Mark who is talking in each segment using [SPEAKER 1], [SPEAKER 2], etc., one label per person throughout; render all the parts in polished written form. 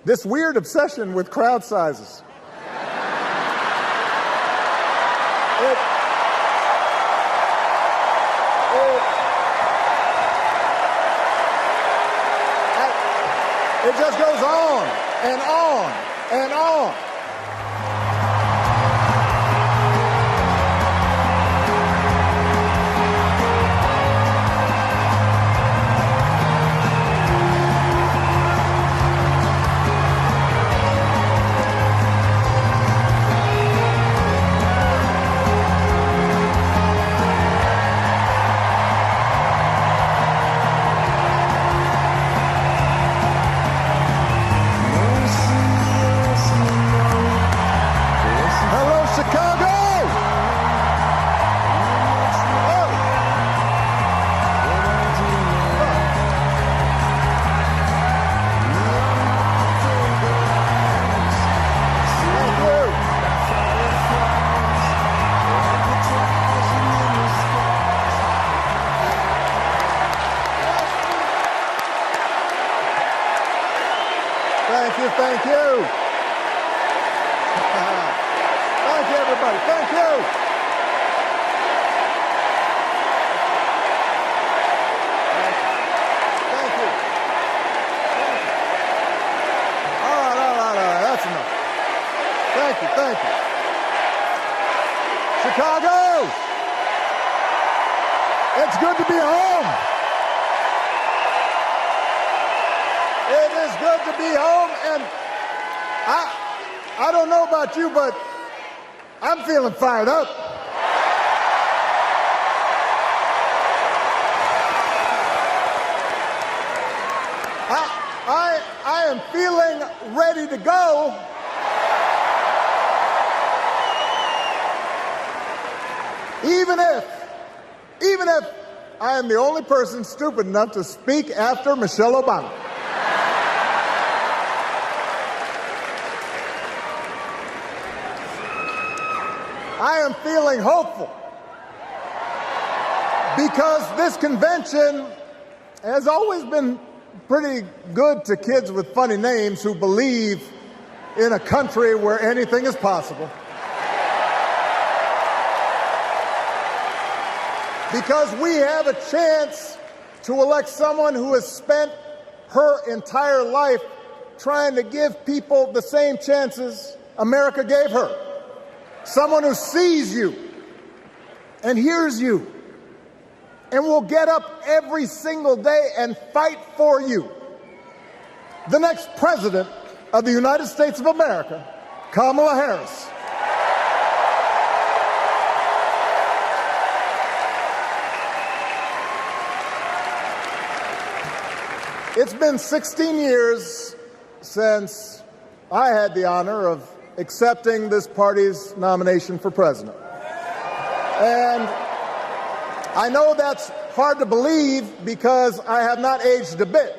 [SPEAKER 1] this weird obsession with crowd sizes. It just goes on and on and on. Thank you. Thank you, everybody. Thank you. Thank you. All right. That's enough. Thank you. Chicago, it's good to be home. It is good to be home, and I don't know about you, but I'm feeling fired up. I am feeling ready to go. Even if I am the only person stupid enough to speak after Michelle Obama. I am feeling hopeful because this convention has always been pretty good to kids with funny names who believe in a country where anything is possible. Because we have a chance to elect someone who has spent her entire life trying to give people the same chances America gave her. Someone who sees you and hears you and will get up every single day and fight for you. The next president of the United States of America, Kamala Harris. It's been 16 years since I had the honor of accepting this party's nomination for president. And I know that's hard to believe because I have not aged a bit.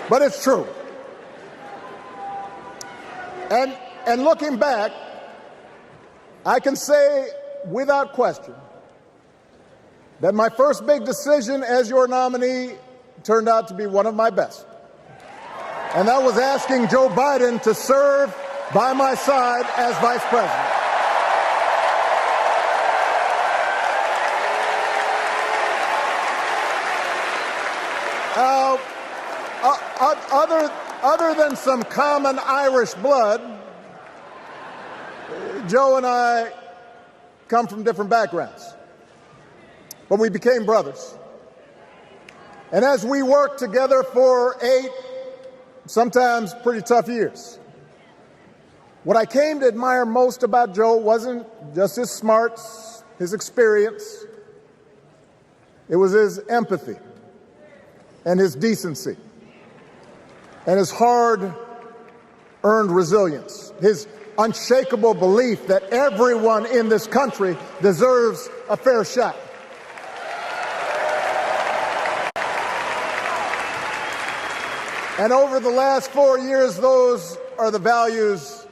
[SPEAKER 1] But it's true. And looking back, I can say without question that my first big decision as your nominee turned out to be one of my best. And that was asking Joe Biden to serve by my side as vice president. Other than some common Irish blood, Joe and I come from different backgrounds, but we became brothers. And as we worked together for 8, sometimes pretty tough years, what I came to admire most about Joe wasn't just his smarts, his experience. It was his empathy and his decency and his hard-earned resilience, his unshakable belief that everyone in this country deserves a fair shot. And over the last 4 years, those are the values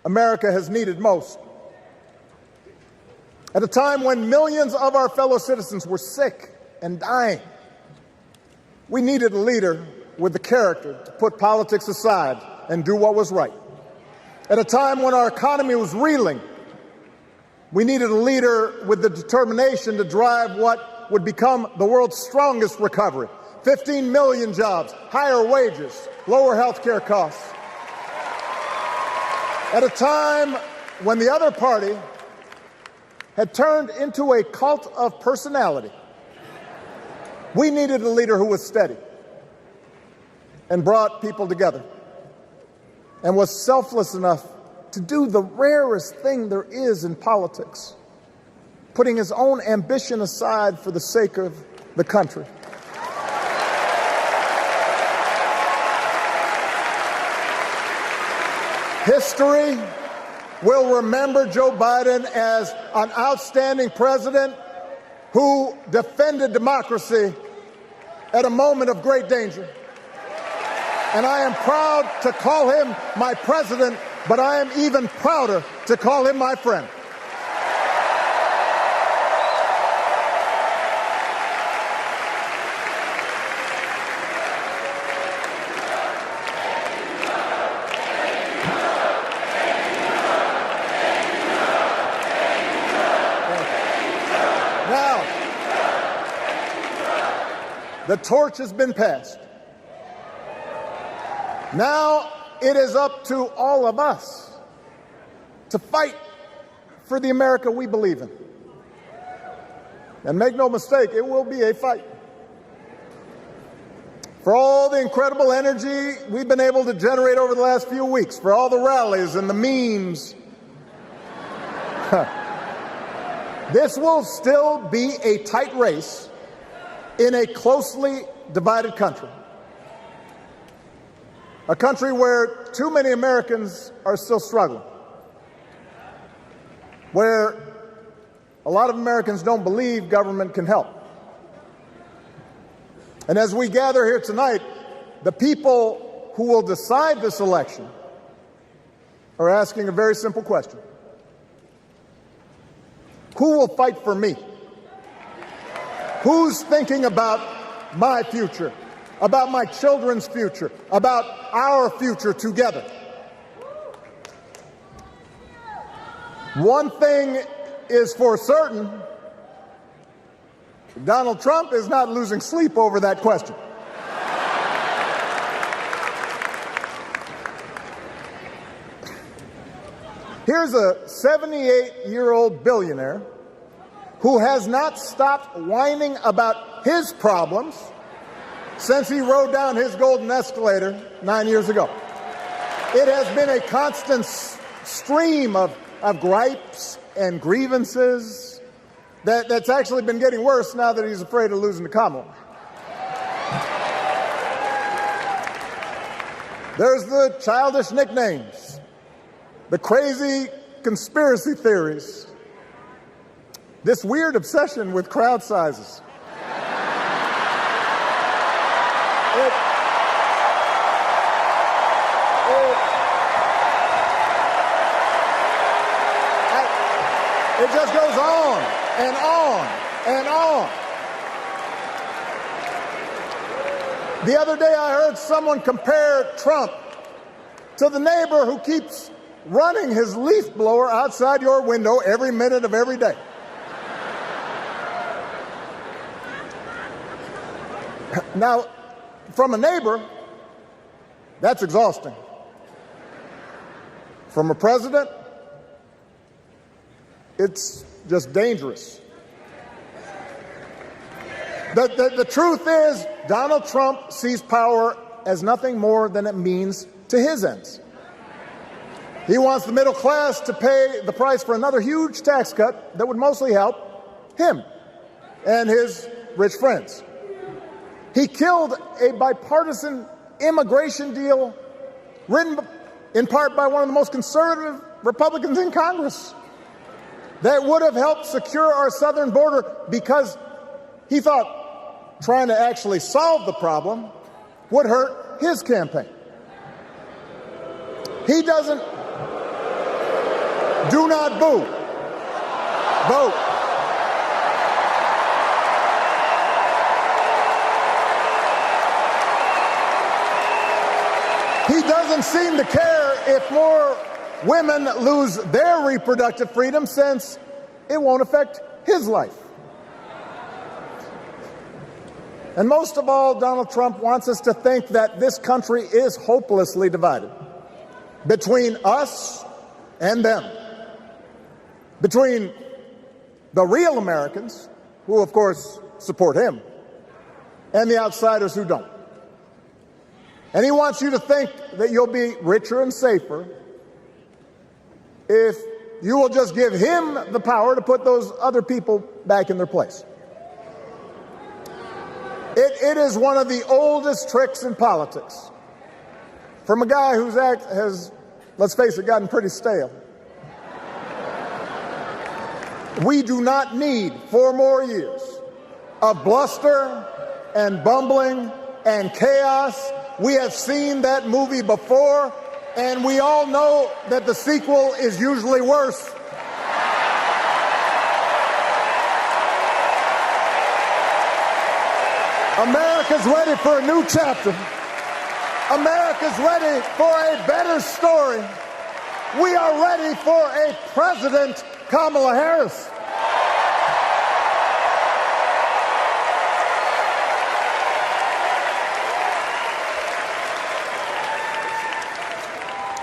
[SPEAKER 1] America has needed most. At a time when millions of our fellow citizens were sick and dying, We needed a leader with the character to put politics aside and do what was right. At a time when our economy was reeling, we needed a leader with the determination to drive what would become the world's strongest recovery. 15 million jobs, higher wages, lower health care costs. At a time when the other party had turned into a cult of personality, we needed a leader who was steady and brought people together and was selfless enough to do the rarest thing there is in politics, putting his own ambition aside for the sake of the country. History will remember Joe Biden as an outstanding president who defended democracy at a moment of great danger. And I am proud to call him my president, but I am even prouder to call him my friend. Now, the torch has been passed. Now it is up to all of us to fight for the America we believe in. And make no mistake, it will be a fight. For all the incredible energy we've been able to generate over the last few weeks, for all the rallies and the memes, this will still be a tight race in a closely divided country. A country where too many Americans are still struggling, where a lot of Americans don't believe government can help. And as we gather here tonight, the people who will decide this election are asking a very simple question. Who will fight for me? Who's thinking about my future, about my children's future, about our future together? One thing is for certain, Donald Trump is not losing sleep over that question. Here's a 78-year-old billionaire who has not stopped whining about his problems since he rode down his golden escalator 9 years ago. It has been a constant stream of gripes and grievances that's actually been getting worse now that he's afraid of losing to Kamala. There's the childish nicknames, the crazy conspiracy theories, this weird obsession with crowd sizes. It just goes on and on and on. The other day I heard someone compare Trump to the neighbor who keeps running his leaf blower outside your window every minute of every day. Now, from a neighbor, that's exhausting. From a president, it's just dangerous. The truth is, Donald Trump sees power as nothing more than it means to his ends. He wants the middle class to pay the price for another huge tax cut that would mostly help him and his rich friends. He killed a bipartisan immigration deal written in part by one of the most conservative Republicans in Congress that would have helped secure our southern border, because he thought trying to actually solve the problem would hurt his campaign. He doesn't. Do not boo. Vote. He doesn't seem to care if more women lose their reproductive freedom, since it won't affect his life. And most of all, Donald Trump wants us to think that this country is hopelessly divided between us and them, between the real Americans, who of course support him, and the outsiders who don't. And he wants you to think that you'll be richer and safer if you will just give him the power to put those other people back in their place. It is one of the oldest tricks in politics from a guy whose act has, let's face it, gotten pretty stale. We do not need 4 more years of bluster and bumbling and chaos. We have seen that movie before, and we all know that the sequel is usually worse. America's ready for a new chapter. America's ready for a better story. We are ready for a President Kamala Harris.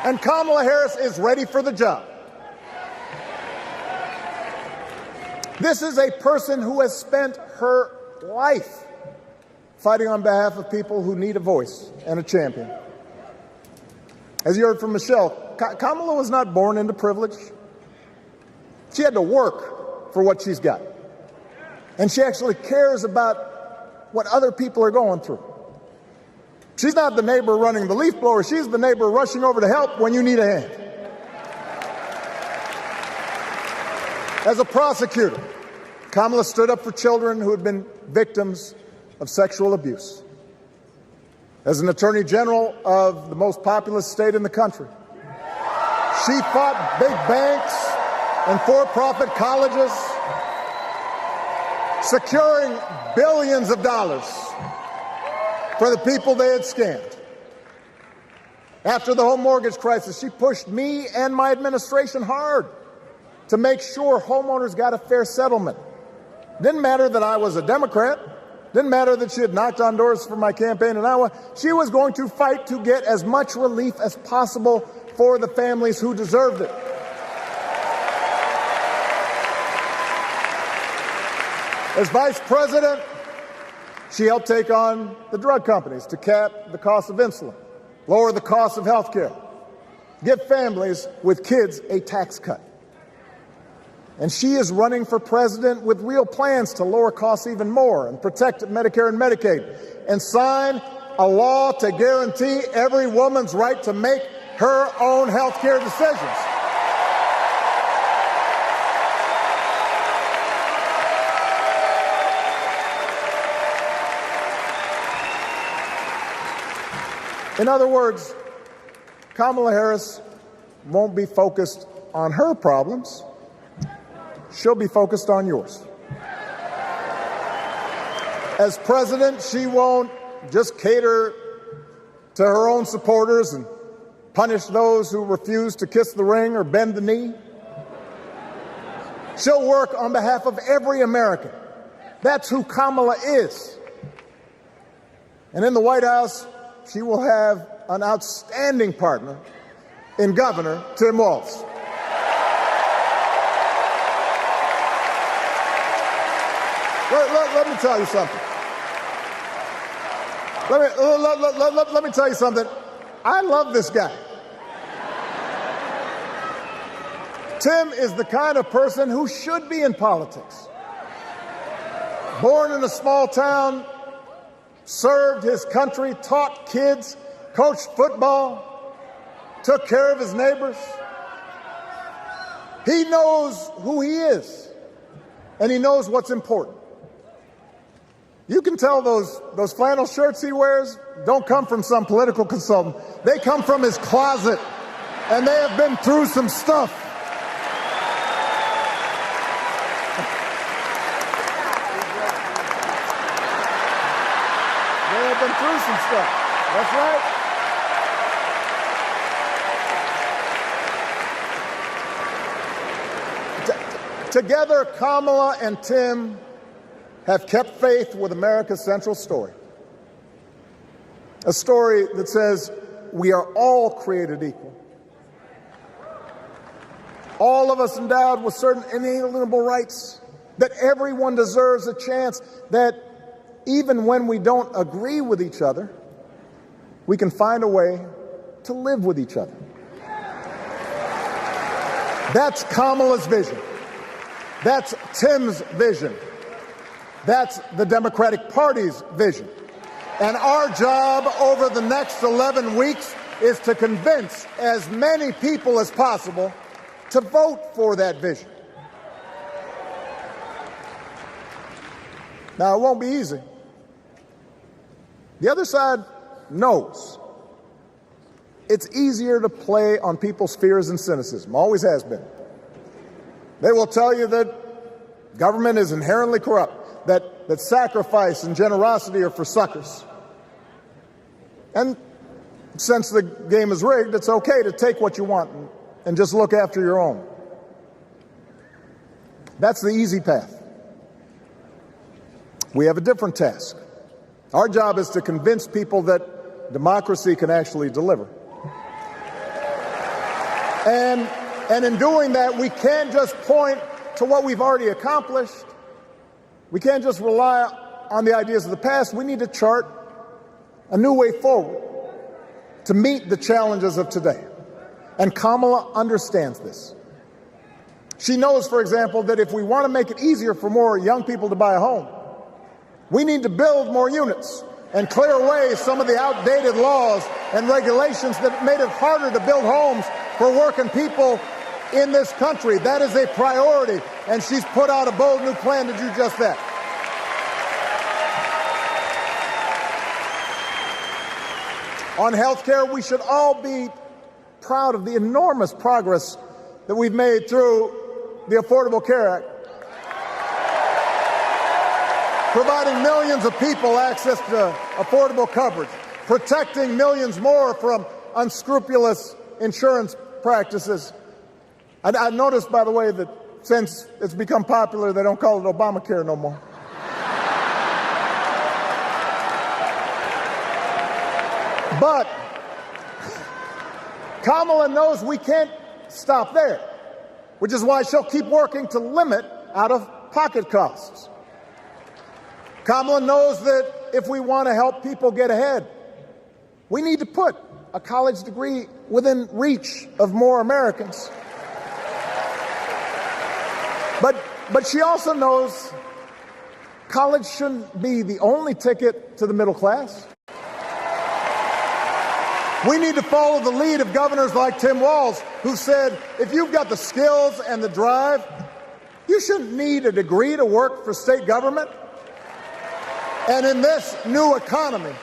[SPEAKER 1] And Kamala Harris is ready for the job. This is a person who has spent her life fighting on behalf of people who need a voice and a champion. As you heard from Michelle, Kamala was not born into privilege. She had to work for what she's got. And she actually cares about what other people are going through. She's not the neighbor running the leaf blower. She's the neighbor rushing over to help when you need a hand. As a prosecutor, Kamala stood up for children who had been victims of sexual abuse. As an attorney general of the most populous state in the country, she fought big banks and for-profit colleges, securing billions of dollars for the people they had scammed. After the home mortgage crisis, she pushed me and my administration hard to make sure homeowners got a fair settlement. Didn't matter that I was a Democrat. Didn't matter that she had knocked on doors for my campaign in Iowa. She was going to fight to get as much relief as possible for the families who deserved it. As vice president, she helped take on the drug companies to cap the cost of insulin, lower the cost of health care, give families with kids a tax cut. And she is running for president with real plans to lower costs even more and protect Medicare and Medicaid and sign a law to guarantee every woman's right to make her own health care decisions. In other words, Kamala Harris won't be focused on her problems. She'll be focused on yours. As president, she won't just cater to her own supporters and punish those who refuse to kiss the ring or bend the knee. She'll work on behalf of every American. That's who Kamala is. And in the White House, she will have an outstanding partner in Governor Tim Walz. Let me tell you something. Let me tell you something. I love this guy. Tim is the kind of person who should be in politics. Born in a small town, served his country, taught kids, coached football, took care of his neighbors. He knows who he is, and he knows what's important. You can tell those flannel shirts he wears don't come from some political consultant. They come from his closet, and they have been through some stuff. They have been through some stuff. That's right. Together, Kamala and Tim have kept faith with America's central story. A story that says we are all created equal. All of us endowed with certain inalienable rights, that everyone deserves a chance, that even when we don't agree with each other, we can find a way to live with each other. That's Kamala's vision. That's Tim's vision. That's the Democratic Party's vision. And our job over the next 11 weeks is to convince as many people as possible to vote for that vision. Now, it won't be easy. The other side knows it's easier to play on people's fears and cynicism, always has been. They will tell you that government is inherently corrupt, that sacrifice and generosity are for suckers. And since the game is rigged, it's okay to take what you want and just look after your own. That's the easy path. We have a different task. Our job is to convince people that democracy can actually deliver. And in doing that, we can't just point to what we've already accomplished. We can't just rely on the ideas of the past. We need to chart a new way forward to meet the challenges of today. And Kamala understands this. She knows, for example, that if we want to make it easier for more young people to buy a home, we need to build more units and clear away some of the outdated laws and regulations that made it harder to build homes for working people in this country. That is a priority, and she's put out a bold new plan to do just that. On health care, we should all be proud of the enormous progress that we've made through the Affordable Care Act, providing millions of people access to affordable coverage, protecting millions more from unscrupulous insurance practices. I noticed, by the way, that since it's become popular, they don't call it Obamacare no more. But Kamala knows we can't stop there, which is why she'll keep working to limit out-of-pocket costs. Kamala knows that if we want to help people get ahead, we need to put a college degree within reach of more Americans. But she also knows college shouldn't be the only ticket to the middle class. We need to follow the lead of governors like Tim Walz, who said, if you've got the skills and the drive, you shouldn't need a degree to work for state government. And in this new economy,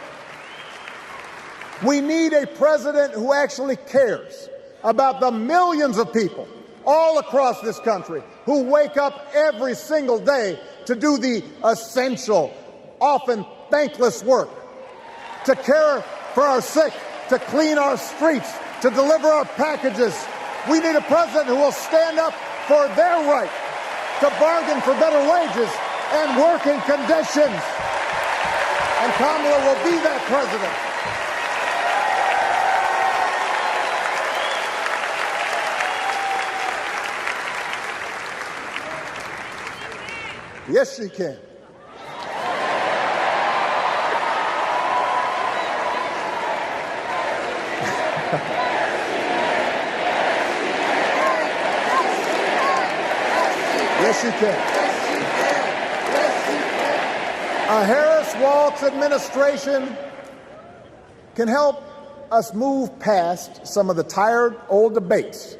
[SPEAKER 1] we need a president who actually cares about the millions of people all across this country who wake up every single day to do the essential, often thankless work, to care for our sick, to clean our streets, to deliver our packages. We need a president who will stand up for their right to bargain for better wages and working conditions. And Kamala will be that president. Yes, she can. Yes, she can. A Harris-Walz administration can help us move past some of the tired old debates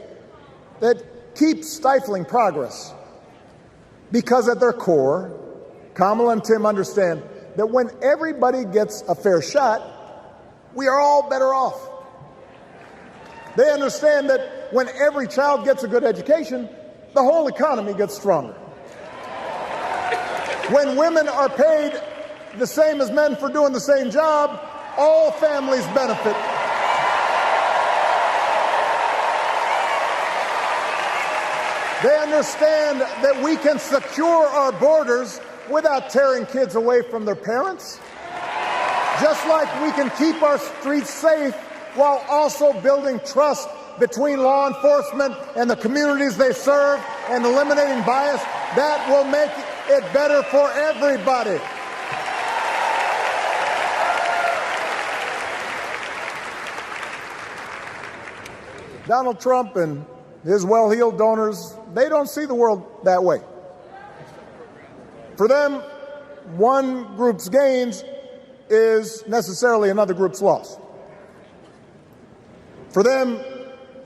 [SPEAKER 1] that keep stifling progress. Because at their core, Kamala and Tim understand that when everybody gets a fair shot, we are all better off. They understand that when every child gets a good education, the whole economy gets stronger. When women are paid the same as men for doing the same job, all families benefit. They understand that we can secure our borders without tearing kids away from their parents. Just like we can keep our streets safe while also building trust between law enforcement and the communities they serve and eliminating bias, that will make it better for everybody. Donald Trump and his well-heeled donors, they don't see the world that way. For them, one group's gains is necessarily another group's loss. For them,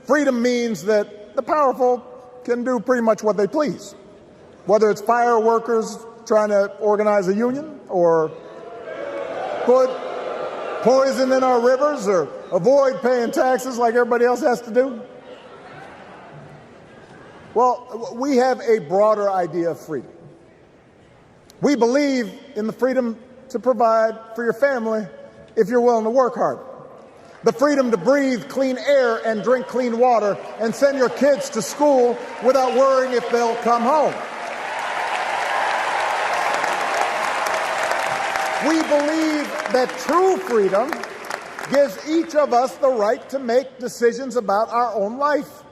[SPEAKER 1] freedom means that the powerful can do pretty much what they please, whether it's fire workers trying to organize a union or put poison in our rivers or avoid paying taxes like everybody else has to do. Well, we have a broader idea of freedom. We believe in the freedom to provide for your family if you're willing to work hard. The freedom to breathe clean air and drink clean water and send your kids to school without worrying if they'll come home. We believe that true freedom gives each of us the right to make decisions about our own life,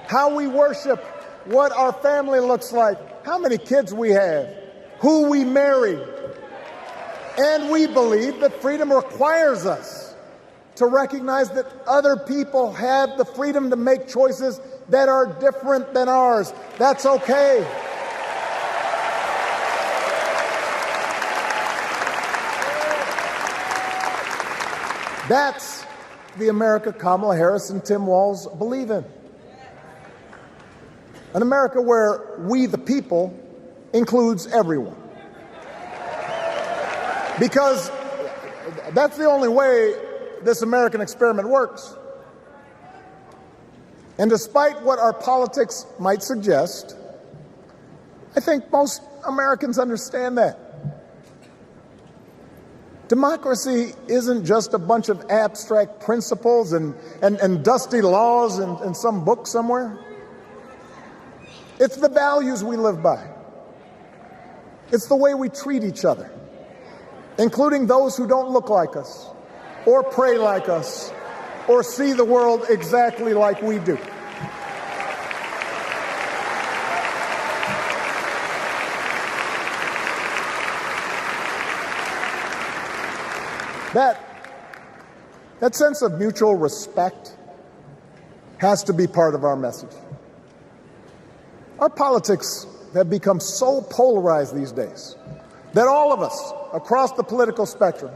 [SPEAKER 1] how we worship, what our family looks like, how many kids we have, who we marry. And we believe that freedom requires us to recognize that other people have the freedom to make choices that are different than ours. That's okay. That's the America Kamala Harris and Tim Walz believe in. An America where we, the people, includes everyone. Because that's the only way this American experiment works. And despite what our politics might suggest, I think most Americans understand that. Democracy isn't just a bunch of abstract principles and dusty laws in some book somewhere. It's the values we live by. It's the way we treat each other, including those who don't look like us, or pray like us, or see the world exactly like we do. That sense of mutual respect has to be part of our message. Our politics have become so polarized these days that all of us across the political spectrum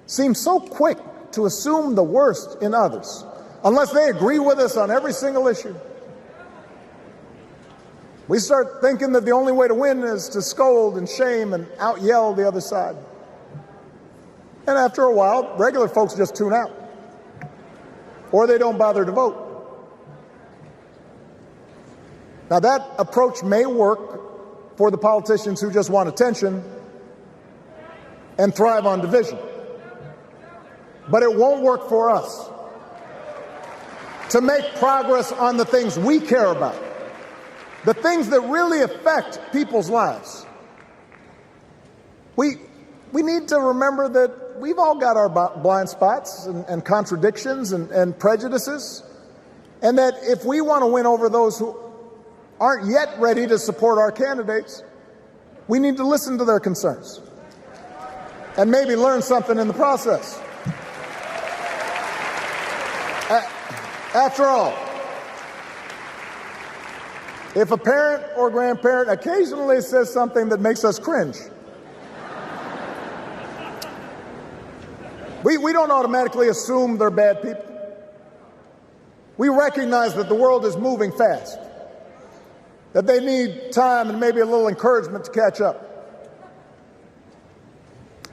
[SPEAKER 1] seem so quick to assume the worst in others, unless they agree with us on every single issue. We start thinking that the only way to win is to scold and shame and out-yell the other side. And after a while, regular folks just tune out, or they don't bother to vote. Now, that approach may work for the politicians who just want attention and thrive on division, but it won't work for us. To make progress on the things we care about, the things that really affect people's lives, we need to remember that we've all got our blind spots and contradictions and prejudices, and that if we want to win over those who aren't yet ready to support our candidates, we need to listen to their concerns and maybe learn something in the process. After all, if a parent or grandparent occasionally says something that makes us cringe, we don't automatically assume they're bad people. We recognize that the world is moving fast, that they need time and maybe a little encouragement to catch up.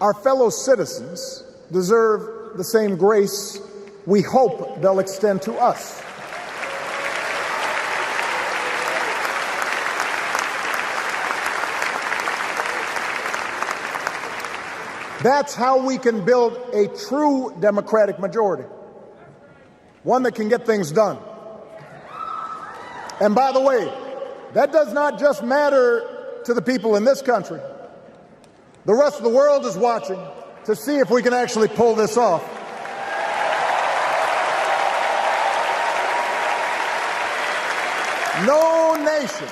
[SPEAKER 1] Our fellow citizens deserve the same grace we hope they'll extend to us. That's how we can build a true democratic majority, one that can get things done. And by the way, That does not just matter to the people in this country. The rest of the world is watching to see if we can actually pull this off. No nation,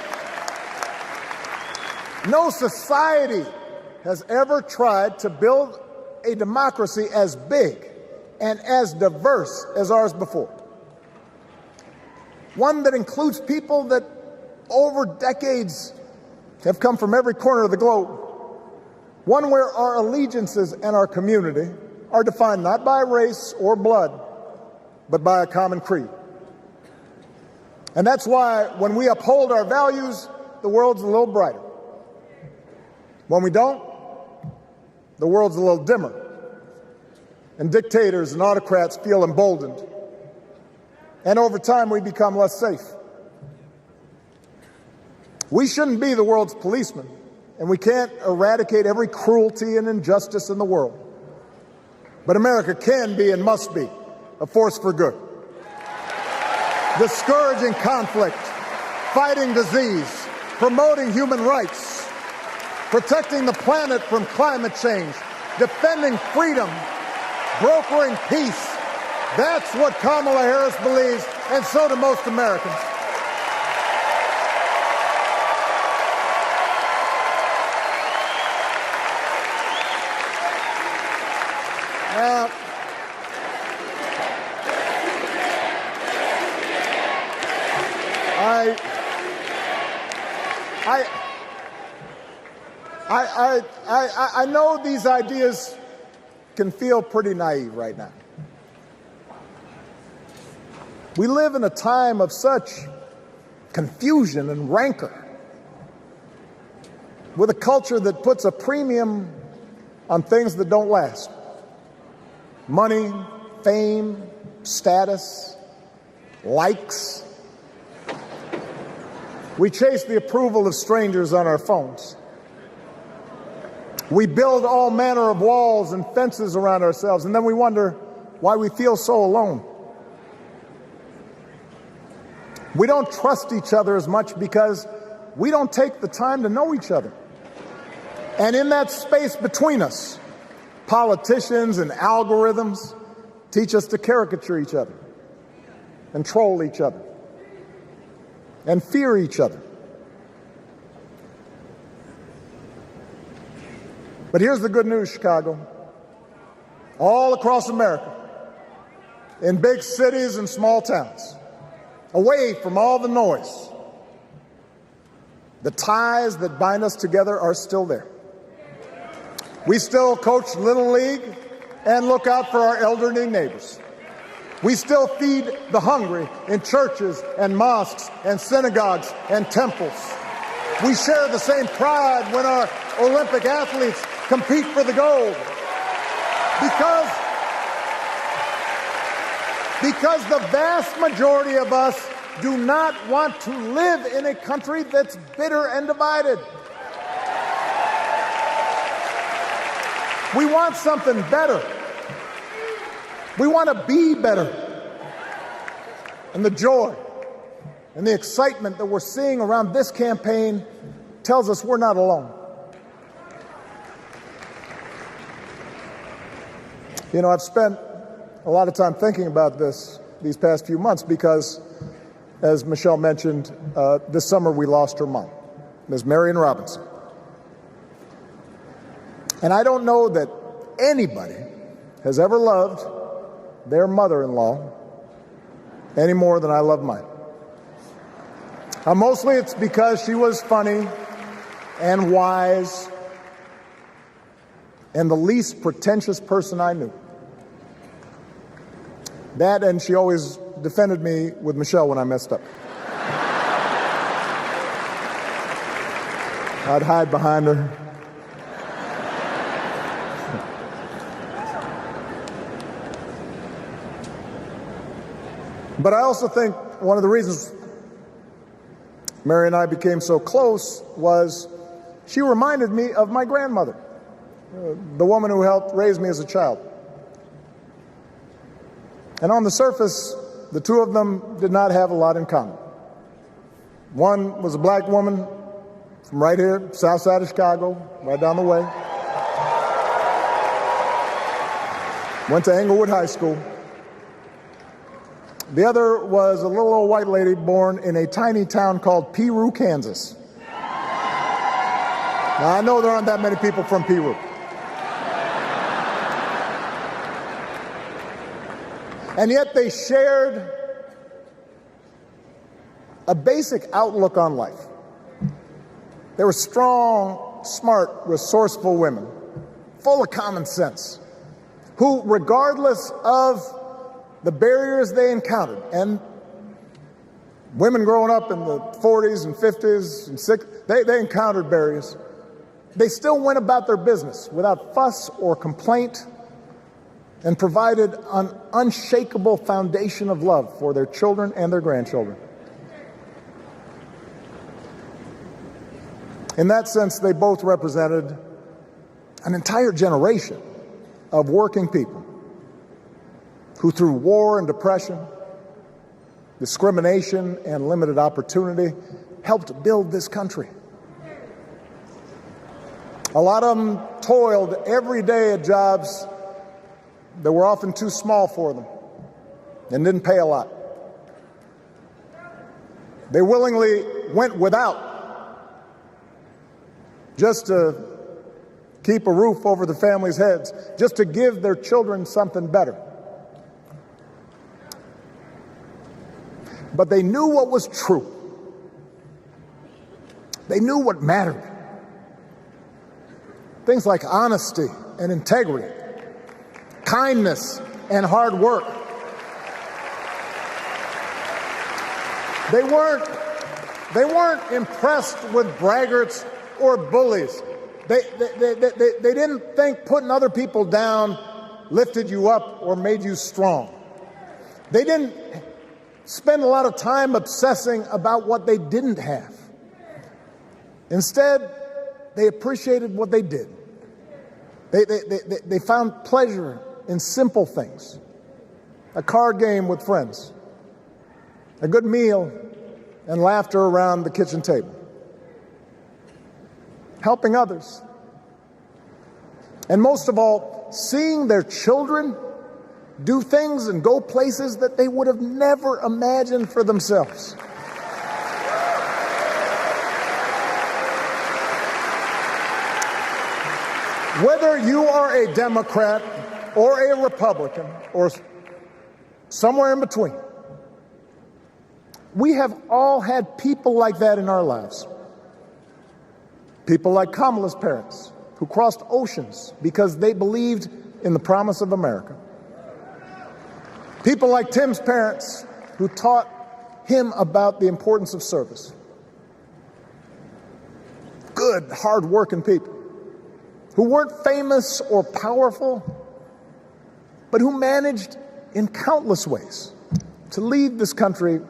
[SPEAKER 1] no society has ever tried to build a democracy as big and as diverse as ours before. One that includes people that over decades have come from every corner of the globe. One where our allegiances and our community are defined not by race or blood, but by a common creed. And that's why when we uphold our values, the world's a little brighter. When we don't, the world's a little dimmer. And dictators and autocrats feel emboldened. And over time, we become less safe. We shouldn't be the world's policemen, and we can't eradicate every cruelty and injustice in the world. But America can be and must be a force for good. Discouraging conflict, fighting disease, promoting human rights, protecting the planet from climate change, defending freedom, brokering peace. That's what Kamala Harris believes, and so do most Americans. Now, I know these ideas can feel pretty naive right now. We live in a time of such confusion and rancor, with a culture that puts a premium on things that don't last. Money, fame, status, likes. We chase the approval of strangers on our phones. We build all manner of walls and fences around ourselves, and then we wonder why we feel so alone. We don't trust each other as much because we don't take the time to know each other. And in that space between us, politicians and algorithms teach us to caricature each other and troll each other and fear each other. But here's the good news, Chicago. All across America, in big cities and small towns, away from all the noise, the ties that bind us together are still there. We still coach Little League and look out for our elderly neighbors. We still feed the hungry in churches and mosques and synagogues and temples. We share the same pride when our Olympic athletes compete for the gold. Because the vast majority of us do not want to live in a country that's bitter and divided. We want something better. We want to be better. And the joy and the excitement that we're seeing around this campaign tells us we're not alone. You know, I've spent a lot of time thinking about these past few months because, as Michelle mentioned, this summer we lost her mom, Ms. Marion Robinson. And I don't know that anybody has ever loved their mother-in-law any more than I love mine. Mostly it's because she was funny and wise and the least pretentious person I knew. That, and she always defended me with Michelle when I messed up. I'd hide behind her. But I also think one of the reasons Mary and I became so close was she reminded me of my grandmother, the woman who helped raise me as a child. And on the surface, the two of them did not have a lot in common. One was a black woman from right here, south side of Chicago, right down the way. Went to Englewood High School. The other was a little old white lady born in a tiny town called Peru, Kansas. Now, I know there aren't that many people from Peru. And yet they shared a basic outlook on life. They were strong, smart, resourceful women, full of common sense, who, regardless of the barriers they encountered, and women growing up in the 40s and 50s and 60s, they encountered barriers. They still went about their business without fuss or complaint and provided an unshakable foundation of love for their children and their grandchildren. In that sense, they both represented an entire generation of working people who, through war and depression, discrimination and limited opportunity, helped build this country. A lot of them toiled every day at jobs that were often too small for them and didn't pay a lot. They willingly went without just to keep a roof over the family's heads, just to give their children something better. But they knew what was true. They knew what mattered. Things like honesty and integrity, kindness and hard work. They weren't impressed with braggarts or bullies. They didn't think putting other people down lifted you up or made you strong. They didn't spend a lot of time obsessing about what they didn't have. Instead, they appreciated what they did. They found pleasure in simple things. A card game with friends, a good meal, and laughter around the kitchen table. Helping others. And most of all, seeing their children do things and go places that they would have never imagined for themselves. Whether you are a Democrat or a Republican or somewhere in between, we have all had people like that in our lives. People like Kamala's parents, who crossed oceans because they believed in the promise of America. People like Tim's parents, who taught him about the importance of service. Good, hard-working people who weren't famous or powerful, but who managed in countless ways to leave this country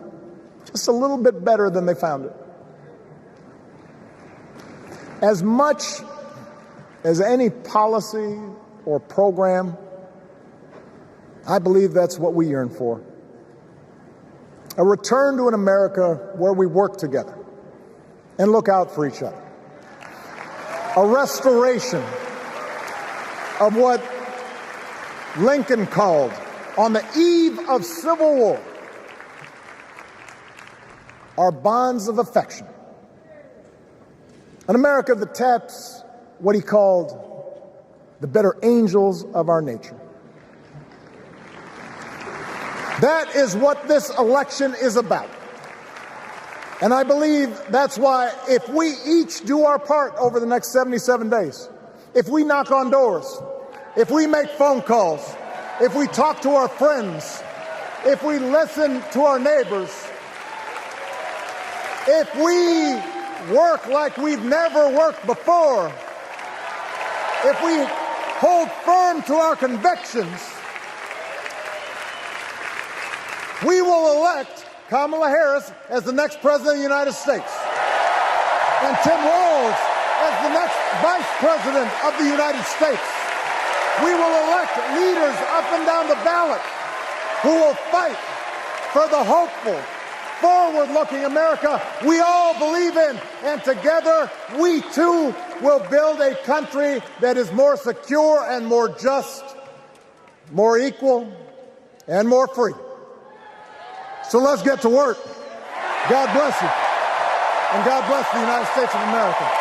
[SPEAKER 1] just a little bit better than they found it. As much as any policy or program, I believe that's what we yearn for. A return to an America where we work together and look out for each other. A restoration of what Lincoln called, on the eve of Civil War, our bonds of affection. An America that taps what he called the better angels of our nature. That is what this election is about. And I believe that's why, if we each do our part over the next 77 days, if we knock on doors, if we make phone calls, if we talk to our friends, if we listen to our neighbors, if we work like we've never worked before, if we hold firm to our convictions, we will elect Kamala Harris as the next President of the United States, and Tim Walz as the next Vice President of the United States. We will elect leaders up and down the ballot who will fight for the hopeful, forward-looking America we all believe in. And together, we too will build a country that is more secure and more just, more equal, and more free. So let's get to work. God bless you. And God bless the United States of America.